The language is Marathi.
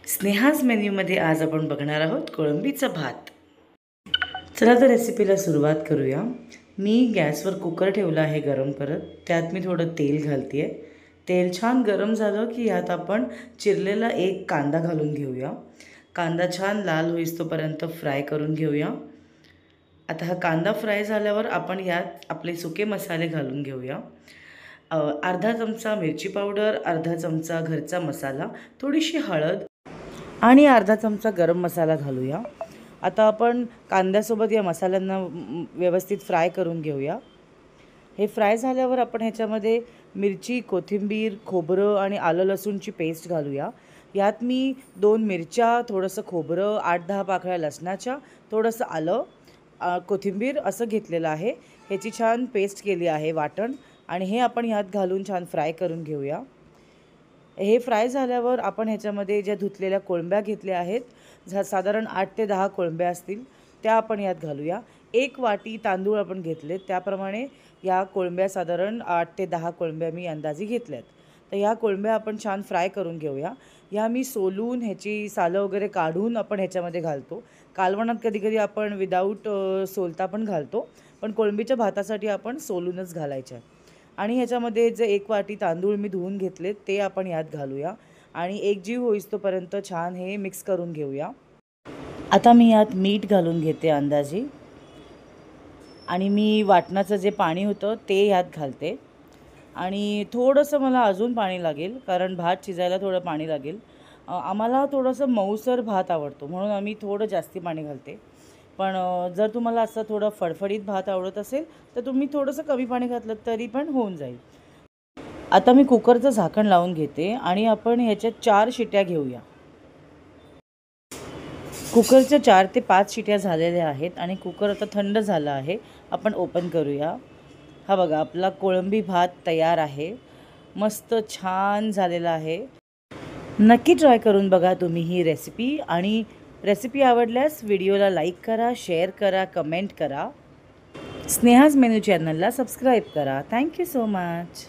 स्नेहाज मेन्यूमध्ये आज आपण बघणार आहोत कोळंबीचा भात। चला तर रेसिपीला सुरुवात करूया। मी गॅसवर कुकर ठेवला आहे गरम करत। त्यात मी थोडं तेल घालते आहे। तेल छान गरम झालं की यात आपण चिरलेला एक कांदा घालून घेऊया। कांदा छान लाल होईस्तोपर्यंत फ्राय करून घेऊया। आता हा कांदा फ्राय झाल्यावर आपण यात आपले सुके मसाले घालून घेऊया। अर्धा चमचा मिरची पावडर, अर्धा चमचा घरचा मसाला, थोडीशी हळद आणि अर्धा चमचा गरम मसाला घालूया। आता आपण कांद्यासोबत या मसाल्यांना व्यवस्थित फ्राय करून घेऊया। हे फ्राय झाल्यावर आपण ह्याच्यामध्ये मिरची, कोथिंबीर, खोबरं आणि आलं लसूणची पेस्ट घालूया। यात मी 2 मिरच्या, थोडंसं खोबरं, 8-10 पाकळ्या लसणाच्या, थोडंसं आलं, कोथिंबीर असं घेतलेलं आहे। ह्याची छान पेस्ट केली आहे वाटण, आणि हे आपण यात घालून छान फ्राय करून घेऊया। हे फ्राय झाल्यावर आपण ह्याच्यामध्ये ज्या धुतलेल्या कोळंब्या घेतल्या आहेत, साधारण 8 ते 10 कोळंब्या असतील, त्या आपण यात घालूया। 1 वाटी तांदूळ आपण घेतले, त्याप्रमाणे या कोळंब्या साधारण 8 ते 10 कोळंब्या मी अंदाजे घेतल्यात। तर ह्या कोळंब्या आपण छान फ्राय करून घेऊया। ह्या मी सोलून ह्याची सालं वगैरे काढून आपण ह्याच्यामध्ये घालतो। कालवणात कधीकधी आपण विदाऊट सोलता पण घालतो, पण कोळंबीच्या भातासाठी आपण सोलूनच घालायच्या। आणि ह्याच्यामध्ये जे 1 वाटी तांदूळ मी धुवून घेतले ते आपण यात घालूया आणि एकजीव होईस्तोपर्यंत छान हे मिक्स करून घेऊया। आता मी यात मीठ घालून घेते अंदाजे, आणि मी वाटणाचं जे पाणी होतं ते यात घालते। आणि थोडंसं मला अजून पाणी लागेल, कारण भात शिजायला थोडं पाणी लागेल। आम्हाला थोडंसं मऊसर भात आवडतो, म्हणून आम्ही थोडं जास्ती पाणी घालते। पण जर तुम्हाला असं थोडं फडफडीत भात आवडत असेल तर तुम्ही थोडंसं कमी पाणी घातलं तरी पण होऊन जाईल। आता मी कुकरचं झाकण लावून घेते आणि आपण ह्याच्यात 4 शिट्या घेऊया। कुकरच्या 4 ते 5 शिट्या झालेल्या आहेत आणि कुकर आता थंड झाला आहे। आपण ओपन करूया। हा बघा, आपला कोळंबी भात तयार आहे। मस्त छान झालेला आहे। नक्की ट्राय करून बघा तुम्ही ही रेसिपी, आणि रेसिपी आवडल्यास व्हिडिओला लाईक करा, शेअर करा, कमेंट करा। स्नेहाज मेनू चॅनलला सबस्क्राईब करा। Thank you so much.